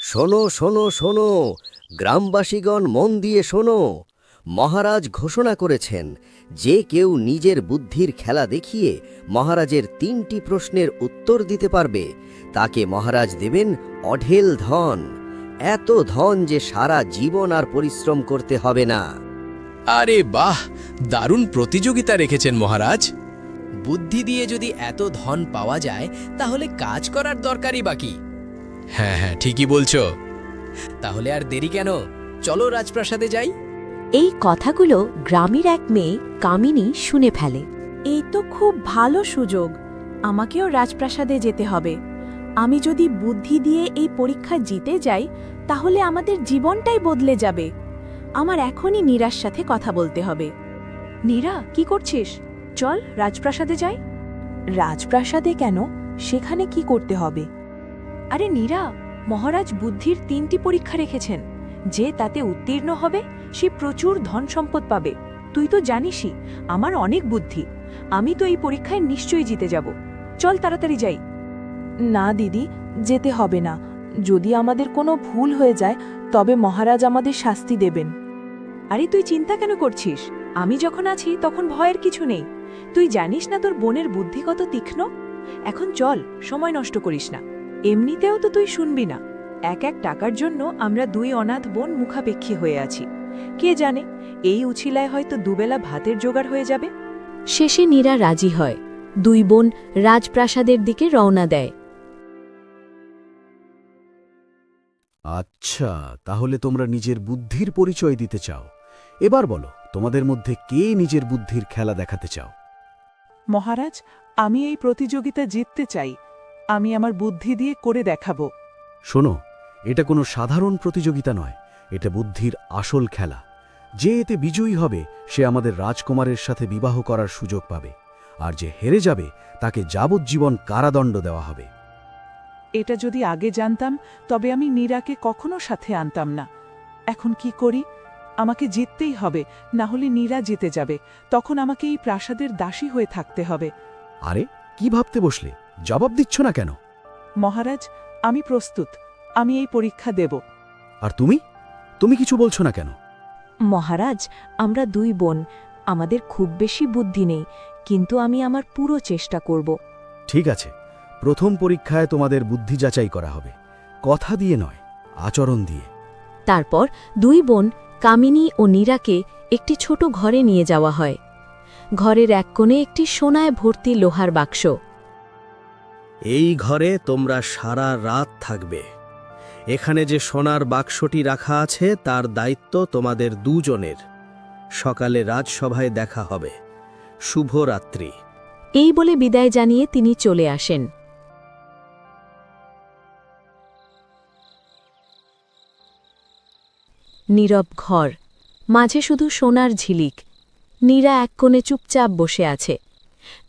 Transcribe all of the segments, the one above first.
শোনো শোনো শোনো, গ্রামবাসীগণ মন দিয়ে শোনো। মহারাজ ঘোষণা করেছেন, যে কেউ নিজের বুদ্ধির খেলা দেখিয়ে মহারাজের ৩টি প্রশ্নের উত্তর দিতে পারবে, তাকে মহারাজ দেবেন অঢেল ধন। এত ধন যে সারা জীবন আর পরিশ্রম করতে হবে না। আরে বাহ, দারুণ প্রতিযোগিতা রেখেছেন মহারাজ। বুদ্ধি দিয়ে যদি এত ধন পাওয়া যায়, তাহলে কাজ করার দরকারই বাকি। হ্যাঁ হ্যাঁ, ঠিকই বলছো। তাহলে আর দেরি কেন, চলো রাজপ্রাসাদে যাই। এই কথাগুলো গ্রামের এক মেয়ে কামিনী শুনে ফেলে। এই তো খুব ভালো সুযোগ, আমাকেও রাজপ্রাসাদে যেতে হবে। আমি যদি বুদ্ধি দিয়ে এই পরীক্ষা জিতে যাই, তাহলে আমাদের জীবনটাই বদলে যাবে। আমার এখনই নীরার সাথে কথা বলতে হবে। নীরা, কি করছিস? চল রাজপ্রাসাদে যাই। রাজপ্রাসাদে কেন? সেখানে কি করতে হবে? আরে নীরা, মহারাজ বুদ্ধির 3টি পরীক্ষা রেখেছেন। যে তাতে উত্তীর্ণ হবে সে প্রচুর ধন সম্পদ পাবে। তুই তো জানিসই আমার অনেক বুদ্ধি। আমি তো এই পরীক্ষায় নিশ্চয়ই জিতে যাব। চল তাড়াতাড়ি যাই। না দিদি, যেতে হবে না। যদি আমাদের কোনো ভুল হয়ে যায়, তবে মহারাজ আমাদের শাস্তি দেবেন। আরে তুই চিন্তা কেন করছিস? আমি যখন আছি তখন ভয়ের কিছু নেই। তুই জানিস না তোর বোনের বুদ্ধি কত তীক্ষ্ণ। এখন চল, সময় নষ্ট করিস না। এমনিতেও তো তুই শুনবি না। এক টাকার জন্য আমরা 2 অনাথ বোন মুখাপেক্ষী হয়ে আছি। কে জানে, এই উছিলায় হয়তো দুবেলা ভাতের জোগাড় হয়ে যাবে। শেষে নীরা রাজি হয়। 2 বোন রাজপ্রাসাদের দিকে রওনা দেয়। আচ্ছা, তাহলে তোমরা নিজের বুদ্ধির পরিচয় দিতে চাও। এবার বলো, তোমাদের মধ্যে কে নিজের বুদ্ধির খেলা দেখাতে চাও? মহারাজ, আমি এই প্রতিযোগিতা জিততে চাই। আমি আমার বুদ্ধি দিয়ে করে দেখাবো। শোনো, এটা কোনো সাধারণ প্রতিযোগিতা নয়, এটা বুদ্ধির আসল খেলা। যে এতে বিজয়ী হবে সে আমাদের রাজকুমারের সাথে বিবাহ করার সুযোগ পাবে, আর যে হেরে যাবে তাকে যাবজ্জীবন কারাদণ্ড দেওয়া হবে। এটা যদি আগে জানতাম, তবে আমি নীরাকে কখনো সাথে আনতাম না। এখন কি করি? আমাকে জিততেই হবে, না হলে নীরা জিতে যাবে। তখন আমাকে এই প্রাসাদের দাসী হয়ে থাকতে হবে। আরে, কি ভাবতে বসলে? জবাব দিচ্ছ না কেন? মহারাজ, আমি প্রস্তুত। আমি এই পরীক্ষা দেব। আর তুমি কিছু বলছো না কেন? মহারাজ, আমরা 2 বোন। আমাদের খুব বেশি বুদ্ধি নেই, কিন্তু আমি আমার পুরো চেষ্টা করব। ঠিক আছে, প্রথম পরীক্ষায় তোমাদের বুদ্ধি যাচাই করা হবে, কথা দিয়ে নয়, আচরণ দিয়ে। তারপর 2 বোন কামিনী ও নীরাকে একটি ছোট ঘরে নিয়ে যাওয়া হয়। ঘরের এক কোণে একটি সোনায় ভর্তি লোহার বাক্স। এই ঘরে তোমরা সারা রাত থাকবে। এখানে যে সোনার বাক্সটি রাখা আছে তার দায়িত্ব তোমাদের 2 জনের। সকালে রাজসভায় দেখা হবে। শুভরাত্রি। এই বলে বিদায় জানিয়ে তিনি চলে আসেন। নীরব ঘর, মাঝে শুধু সোনার ঝিলিক। নীরা এক কোণে চুপচাপ বসে আছে।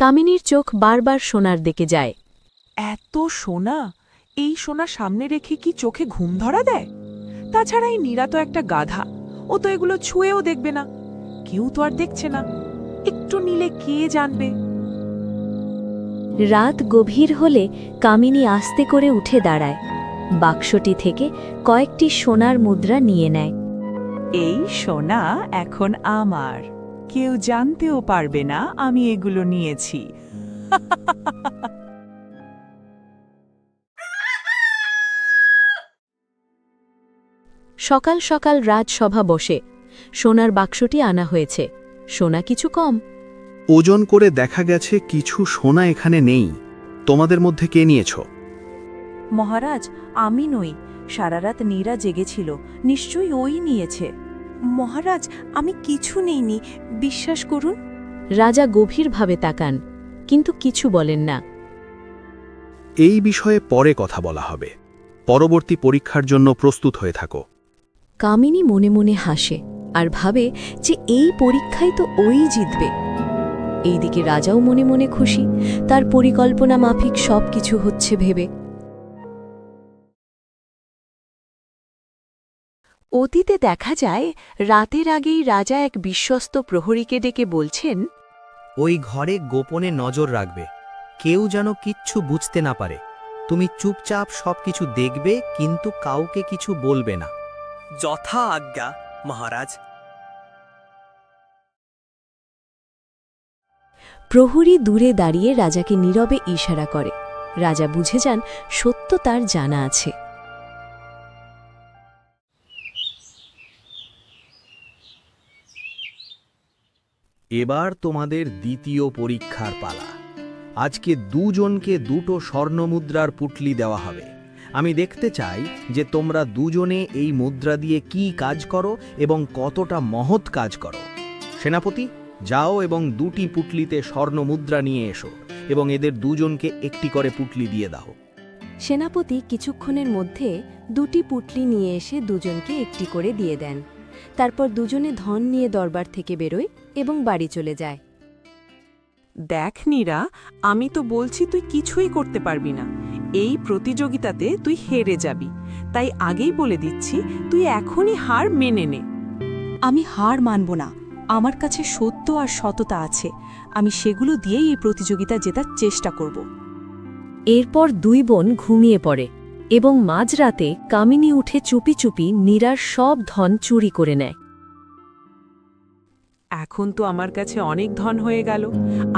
কামিনীর চোখ বারবার সোনার দিকে যায়। এত সোনা! এই সোনা সামনে রেখে কি চোখে ঘুম ধরা দেয়? তাছাড়া এই নীরা তো একটা গাধা, ও তো এগুলো ছুঁয়েও দেখবে না। কেউ তো আর দেখছে না। একটু নিলে কে জানবে? রাত গভীর হলে কামিনী আস্তে করে উঠে দাঁড়ায়। বাক্সটি থেকে কয়েকটি সোনার মুদ্রা নিয়ে নেয়। এই সোনা এখন আমার। কেউ জানতেও পারবে না আমি এগুলো নিয়েছি। সকাল সকাল রাজসভা বসে। সোনার বাক্সটি আনা হয়েছে। সোনা কিছু কম। ওজন করে দেখা গেছে কিছু সোনা এখানে নেই। তোমাদের মধ্যে কে নিয়েছ? মহারাজ, আমি নই। সারা রাত নীরা জেগেছিল, নিশ্চয়ই ওই নিয়েছে। মহারাজ, আমি কিছু নেইনি, বিশ্বাস করুন। রাজা গভীরভাবে তাকান, কিন্তু কিছু বলেন না। এই বিষয়ে পরে কথা বলা হবে। পরবর্তী পরীক্ষার জন্য প্রস্তুত হয়ে থাকো। কামিনী মনে মনে হাসে আর ভাবে যে এই পরীক্ষায় তো ওই জিতবে। এইদিকে রাজাও মনে মনে খুশি, তার পরিকল্পনা মাফিক সবকিছু হচ্ছে ভেবে। অতীতে দেখা যায়, রাতের আগেই রাজা এক বিশ্বস্ত প্রহরীকে ডেকে বলছেন, ওই ঘরে গোপনে নজর রাখবে, কেউ যেন কিচ্ছু বুঝতে না পারে। তুমি চুপচাপ সবকিছু দেখবে কিন্তু কাউকে কিছু বলবে না। যথা আজ্ঞা মহারাজ। প্রহরী দূরে দাঁড়িয়ে রাজাকে নীরবে ইশারা করে। রাজা বুঝে যান সত্য তার জানা আছে। এবার তোমাদের দ্বিতীয় পরীক্ষার পালা। আজকে দুজনকে দুটো স্বর্ণমুদ্রার পুটলি দেওয়া হবে। আমি দেখতে চাই যে তোমরা দুজনে এই মুদ্রা দিয়ে কি কাজ করো এবং কতটা মহৎ কাজ করো। সেনাপতি, যাও এবং দুটি পুটলিতে স্বর্ণমুদ্রা নিয়ে এসো এবং এদের দুজনকে একটি করে পুটলি দিয়ে দাও। সেনাপতি কিছুক্ষণের মধ্যে দুটি পুটলি নিয়ে এসে দুজনকে একটি করে দিয়ে দেন। তারপর দুজনে ধন নিয়ে দরবার থেকে বেরোয় এবং বাড়ি চলে যায়। দেখ নীরা, আমি তো বলছি তুই কিছুই করতে পারবি না। এই প্রতিযোগিতাতে তুই হেরে যাবি। তাই আগেই বলে দিচ্ছি, তুই এখনই হার মেনে নে। আমি হার মানব না। আমার কাছে সত্য আর সততা আছে। আমি সেগুলো দিয়েই এই প্রতিযোগিতা জেতার চেষ্টা করব। এরপর দুই বোন ঘুমিয়ে পড়ে এবং মাঝরাতে কামিনী উঠে চুপি চুপি নীরার সব ধন চুরি করে নেয়। এখন তো আমার কাছে অনেক ধন হয়ে গেল।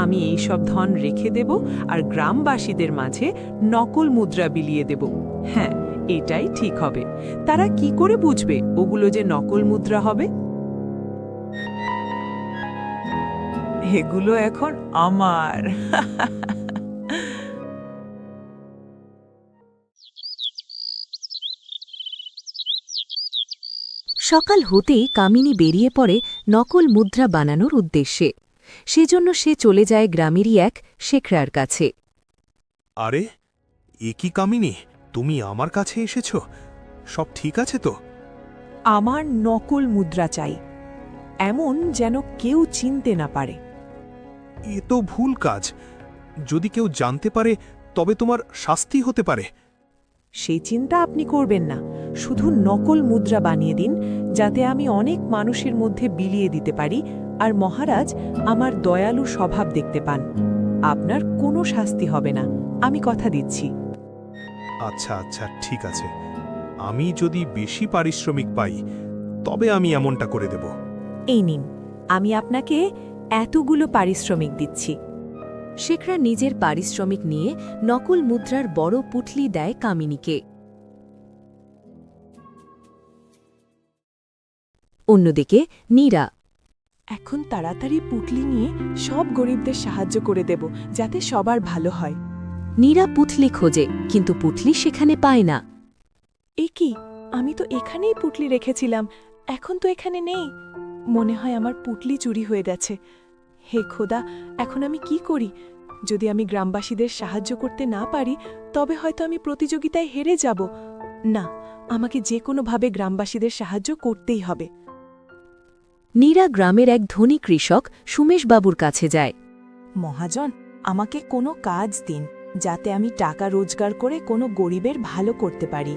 আমি এই সব ধন রেখে দেব আর গ্রামবাসীদের মাঝে নকল মুদ্রা বিলিয়ে দেব। হ্যাঁ, এটাই ঠিক হবে। তারা কি করে বুঝবে ওগুলো যে নকল মুদ্রা হবে? এগুলো এখন আমার। সকাল হতেই কামিনী বেরিয়ে পড়ে নকল মুদ্রা বানানোর উদ্দেশ্যে। সেজন্য সে চলে যায় গ্রামেরই এক শেখরার কাছে। আরে, এ কি কামিনী, তুমি আমার কাছে এসেছ? সব ঠিক আছে তো? আমার নকল মুদ্রা চাই, এমন যেন কেউ চিনতে না পারে। এ তো ভুল কাজ। যদি কেউ জানতে পারে তবে তোমার শাস্তি হতে পারে। সেই চিন্তা আপনি করবেন না। শুধু নকল মুদ্রা বানিয়ে দিন, যাতে আমি অনেক মানুষের মধ্যে বিলিয়ে দিতে পারি আর মহারাজ আমার দয়ালু স্বভাব দেখতে পান। আপনার কোনো শাস্তি হবে না, আমি কথা দিচ্ছি। আচ্ছা আচ্ছা, ঠিক আছে। আমি যদি বেশি পারিশ্রমিক পাই তবে আমি এমনটা করে দেব। এই নিন, আমি আপনাকে এতগুলো পারিশ্রমিক দিচ্ছি। শেখরা নিজের পারিশ্রমিক নিয়ে নকল মুদ্রার বড় পুটলি দেয় কামিনীকে। অন্যদিকে নীরা। এখন তাড়াতাড়ি পুটলি নিয়ে সব গরিবদের সাহায্য করে দেব, যাতে সবার ভালো হয়। নীরা পুটলি খোঁজে, কিন্তু পুটলি সেখানে পায় না। এ কি, আমি তো এখানেই পুটলি রেখেছিলাম, এখন তো এখানে নেই। মনে হয় আমার পুটলি চুরি হয়ে গেছে। হে খোদা, এখন আমি কি করি? যদি আমি গ্রামবাসীদের সাহায্য করতে না পারি তবে হয়তো আমি প্রতিযোগিতায় হেরে যাব। না, আমাকে যে কোনোভাবে গ্রামবাসীদের সাহায্য করতেই হবে। নীরা গ্রামের এক ধনী কৃষক সুমেশবাবুর কাছে যায়। মহাজন, আমাকে কোনো কাজ দিন, যাতে আমি টাকা রোজগার করে কোনো গরিবের ভালো করতে পারি।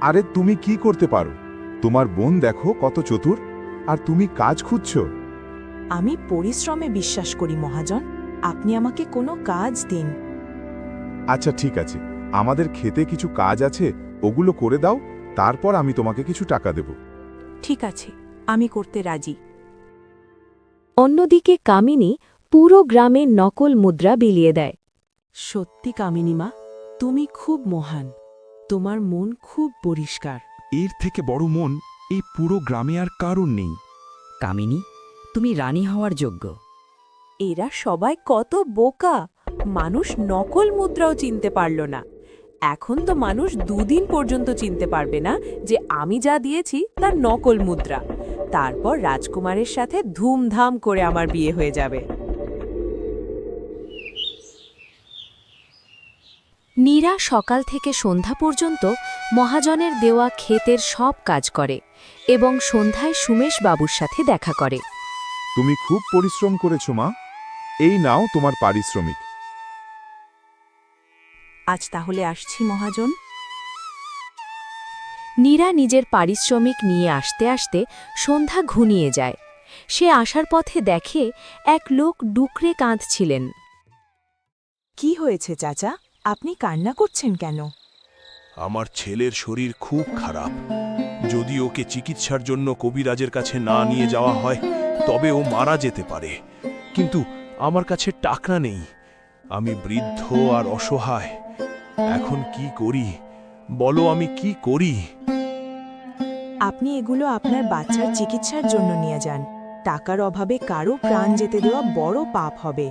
আরে, তুমি কি করতে পারো? তোমার বোন দেখো কত চতুর, আর তুমি কাজ খুঁজছ। আমি পরিশ্রমে বিশ্বাস করি মহাজন, আপনি আমাকে কোনো কাজ দিন। আচ্ছা ঠিক আছে, আমাদের খেতে কিছু কাজ আছে, ওগুলো করে দাও, তারপর আমি তোমাকে কিছু টাকা দেব। ঠিক আছে, আমি করতে রাজি। অন্যদিকে কামিনী পুরো গ্রামে নকল মুদ্রা বিলিয়ে দেয়। সত্যি কামিনীমা, তুমি খুব মহান। তোমার মন খুব পরিষ্কার। এর থেকে বড় মন এই পুরো গ্রামে আর কারণ নেই। কামিনী, তুমি রানী হওয়ার যোগ্য। এরা সবাই কত বোকা! মানুষ নকল মুদ্রাও চিনতে পারল না। এখন তো মানুষ দুদিন পর্যন্ত চিনতে পারবে না যে আমি যা দিয়েছি তার নকল মুদ্রা। তারপর রাজকুমারের সাথে ধুমধাম করে আমার বিয়ে হয়ে যাবে। নীরা সকাল থেকে সন্ধ্যা পর্যন্ত মহাজনের দেওয়া ক্ষেতের সব কাজ করে এবং সন্ধ্যায় সুমেশবাবুর সাথে দেখা করে। তুমি খুব পরিশ্রম করেছ মা, এই নাও তোমার পারিশ্রমিক। আজ তাহলে আসছি মহাজন। নীরা নিজের পারিশ্রমিক নিয়ে আসতে আসতে সন্ধ্যা ঘনিয়ে যায়। সে আসার পথে দেখে এক লোক ডুকরে কাঁদছিলেন। কি হয়েছে চাচা? আপনি কান্না করছেন কেন? আমার ছেলের শরীর খুব খারাপ। যদি ওকে চিকিৎসার জন্য কবিরাজের কাছে না নিয়ে যাওয়া হয় তবে ও মারা যেতে পারে, কিন্তু আমার কাছে টাকা নেই। আমি বৃদ্ধ আর অসহায়। এখন কি করি বলো, আমি কি করি? আপনি এগুলো আপনার বাচ্চার চিকিৎসার জন্য নিয়ে যান। টাকার অভাবে কারো প্রাণ যেতে দেওয়া বড় পাপ হবে।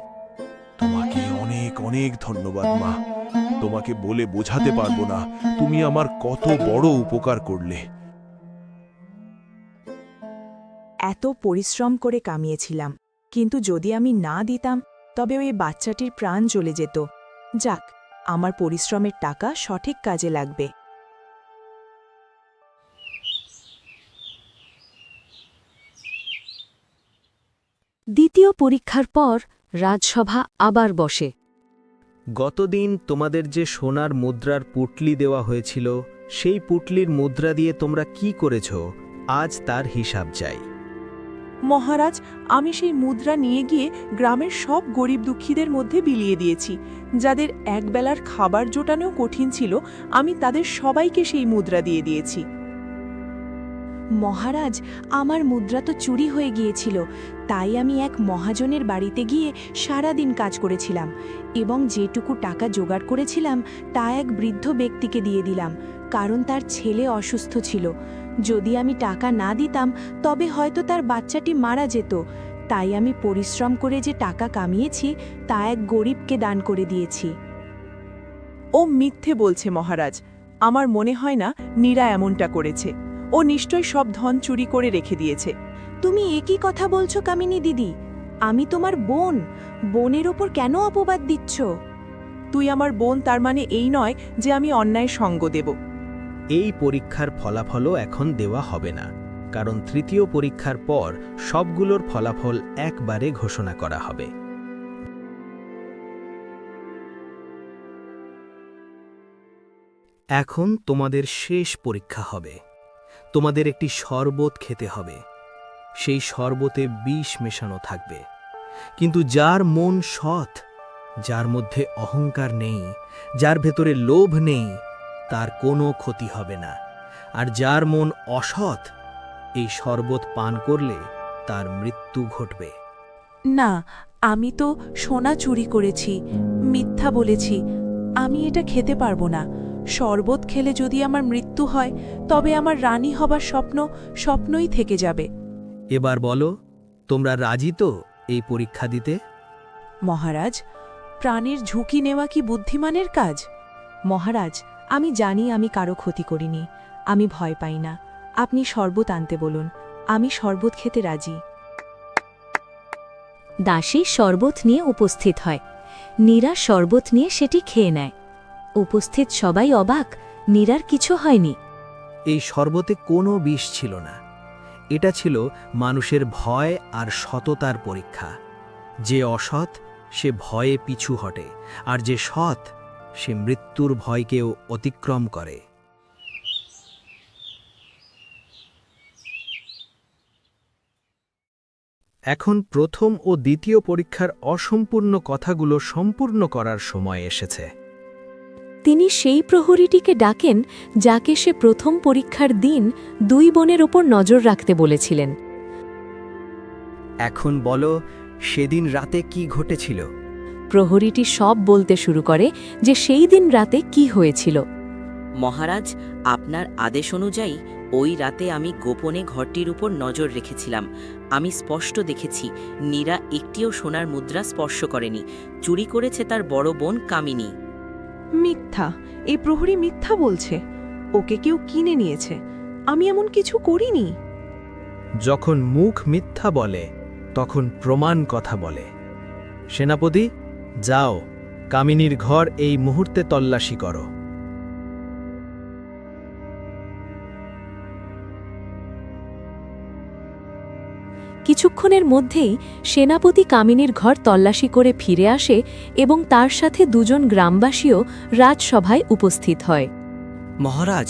তোমাকে অনেক অনেক ধন্যবাদ মা। তোমাকে বলে বোঝাতে পারবো না তুমি আমার কত বড় উপকার করলে। এত পরিশ্রম করে কামিয়েছিলাম, কিন্তু যদি আমি না দিতাম তবে ওই বাচ্চাটির প্রাণ চলে যেত। যাক, আমার পরিশ্রমের টাকা সঠিক কাজে লাগবে। দ্বিতীয় পরীক্ষার পর রাজসভা আবার বসে। গতদিন তোমাদের যে সোনার মুদ্রার পুটলি দেওয়া হয়েছিল, সেই পুটলির মুদ্রা দিয়ে তোমরা কি করেছ, আজ তার হিসাব চাই। মহারাজ, আমি সেই মুদ্রা নিয়ে গিয়ে গ্রামের সব গরিব দুঃখীদের মধ্যে বিলিয়ে দিয়েছি। যাদের একবেলার খাবার জোটানোও কঠিন ছিল, আমি তাদের সবাইকে সেই মুদ্রা দিয়ে দিয়েছি। মহারাজ, আমার মুদ্রা তো চুরি হয়ে গিয়েছিল, তাই আমি এক মহাজনের বাড়িতে গিয়ে সারা দিন কাজ করেছিলাম এবং যেটুকু টাকা জোগাড় করেছিলাম তা এক বৃদ্ধ ব্যক্তিকে দিয়ে দিলাম, কারণ তার ছেলে অসুস্থ ছিল। যদি আমি টাকা না দিতাম তবে হয়তো তার বাচ্চাটি মারা যেত। তাই আমি পরিশ্রম করে যে টাকা কামিয়েছি তা এক গরিবকে দান করে দিয়েছি। ও মিথ্যে বলছে মহারাজ। আমার মনে হয় না নীরা এমনটা করেছে। ও নিশ্চয় সব ধন চুরি করে রেখে দিয়েছে। তুমি একই কথা বলছো কামিনী দিদি? আমি তোমার বোন, বোনের ওপর কেন অপবাদ দিচ্ছ? তুই আমার বোন, তার মানে এই নয় যে আমি অন্যায় সঙ্গ দেব। এই পরীক্ষার ফলাফলও এখন দেওয়া হবে না, কারণ তৃতীয় পরীক্ষার পর সবগুলোর ফলাফল একবারে ঘোষণা করা হবে। এখন তোমাদের শেষ পরীক্ষা হবে। তোমাদের একটি শরবত খেতে হবে। সেই শরবতে বিষ মেশানো থাকবে, কিন্তু যার মন সৎ, যার মধ্যে অহংকার নেই, যার ভেতরে লোভ নেই, তার কোনো ক্ষতি হবে না। আর যার মন অসৎ, এই শরবত পান করলে তার মৃত্যু ঘটবে। না, আমি তো সোনা চুরি করেছি, মিথ্যা বলেছি। আমি এটা খেতে পারবো না। শরবত খেলে যদি আমার মৃত্যু হয় তবে আমার রানী হবার স্বপ্ন স্বপ্নই থেকে যাবে। এবার বলো, তোমরা রাজি তো এই পরীক্ষা দিতে? মহারাজ, প্রাণের ঝুঁকি নেওয়া কি বুদ্ধিমানের কাজ? মহারাজ, আমি জানি আমি কারো ক্ষতি করিনি, আমি ভয় পাই না। আপনি শরবত আনতে বলুন, আমি শরবত খেতে রাজি। দাসী শরবত নিয়ে উপস্থিত হয়। নীরা শরবত নিয়ে সেটি খেয়ে নেয়। উপস্থিত সবাই অবাক, নীরার কিছু হয়নি। এই শরবতে কোনো বিষ ছিল না। এটা ছিল মানুষের ভয় আর সততার পরীক্ষা। যে অসৎ সে ভয়ে পিছু হটে, আর যে সৎ সে মৃত্যুর ভয়কেও অতিক্রম করে। এখন প্রথম ও দ্বিতীয় পরীক্ষার অসম্পূর্ণ কথাগুলো সম্পূর্ণ করার সময় এসেছে। তিনি সেই প্রহরীটিকে ডাকেন যাকে সে প্রথম পরীক্ষার দিন দুই বোনের ওপর নজর রাখতে বলেছিলেন। এখন বলো, সেদিন রাতে কি ঘটেছিল? প্রহরীটি সব বলতে শুরু করে যে সেই দিন রাতে কি হয়েছিল। মহারাজ, আপনার আদেশ অনুযায়ী ওই রাতে আমি গোপনে ঘরটির উপর নজর রেখেছিলাম। আমি স্পষ্ট দেখেছি নীরা একটিও সোনার মুদ্রা স্পর্শ করেনি। চুরি করেছে তার বড় বোন কামিনী। মিথ্যা, এই প্রহরী মিথ্যা বলছে। ওকে কেউ কিনে নিয়েছে। আমি এমন কিছু করিনি। যখন মুখ মিথ্যা বলে তখন প্রমাণ কথা বলে। সেনাপতি, যাও, কামিনীর ঘর এই মুহূর্তে তল্লাশি করো। কিছুক্ষণের মধ্যেই সেনাপতি কামিনীর ঘর তল্লাশি করে ফিরে আসে এবং তার সাথে দুজন গ্রামবাসীও রাজসভায় উপস্থিত হয়। মহারাজ,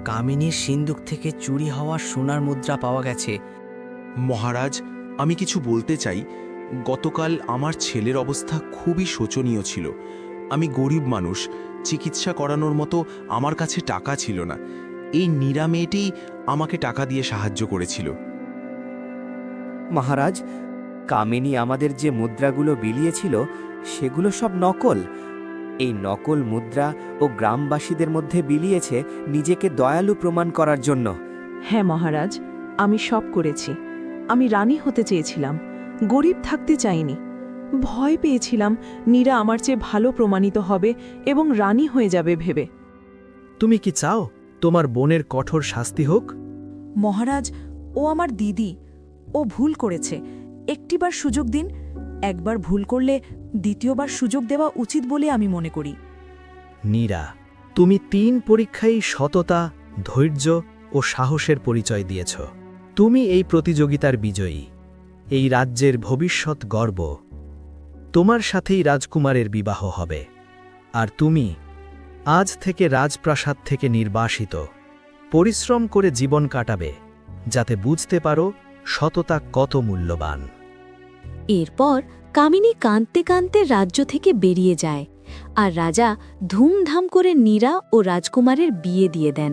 কামিনীর সিন্দুক থেকে চুরি হওয়া সোনার মুদ্রা পাওয়া গেছে। মহারাজ, আমি কিছু বলতে চাই। গতকাল আমার ছেলের অবস্থা খুবই শোচনীয় ছিল। আমি গরিব মানুষ, চিকিৎসা করানোর মতো আমার কাছে টাকা ছিল না। এই নীরা মেয়েটি আমাকে টাকা দিয়ে সাহায্য করেছিল। মহারাজ, কামিনী আমাদের যে মুদ্রাগুলো বিলিয়েছিল সেগুলো সব নকল। এই নকল মুদ্রা ও গ্রামবাসীদের মধ্যে বিলিয়েছে নিজেকে দয়ালু প্রমাণ করার জন্য। হ্যাঁ মহারাজ, আমি সব করেছি। আমি রানী হতে চেয়েছিলাম, গরিব থাকতে চাইনি। ভয় পেয়েছিলাম নীরা আমার চেয়ে ভালো প্রমাণিত হবে এবং রানী হয়ে যাবে ভেবে। তুমি কি চাও তোমার বোনের কঠোর শাস্তি হোক? মহারাজ, ও আমার দিদি, ও ভুল করেছে। একটিবার সুযোগ দিন। একবার ভুল করলে দ্বিতীয়বার সুযোগ দেওয়া উচিত বলে আমি মনে করি। নীরা, তুমি 3 পরীক্ষায় সততা, ধৈর্য ও সাহসের পরিচয় দিয়েছ। তুমি এই প্রতিযোগিতার বিজয়ী, এই রাজ্যের ভবিষ্যৎ গর্ব। তোমার সাথেই রাজকুমারের বিবাহ হবে, আর তুমি আজ থেকে রাজপ্রাসাদ থেকে নির্বাসিত। পরিশ্রম করে জীবন কাটাবে, যাতে বুঝতে পারো সততা কত মূল্যবান। এরপর কামিনী কাঁদতে কাঁদতে রাজ্য থেকে বেরিয়ে যায়, আর রাজা ধুমধাম করে নীরা ও রাজকুমারের বিয়ে দিয়ে দেন।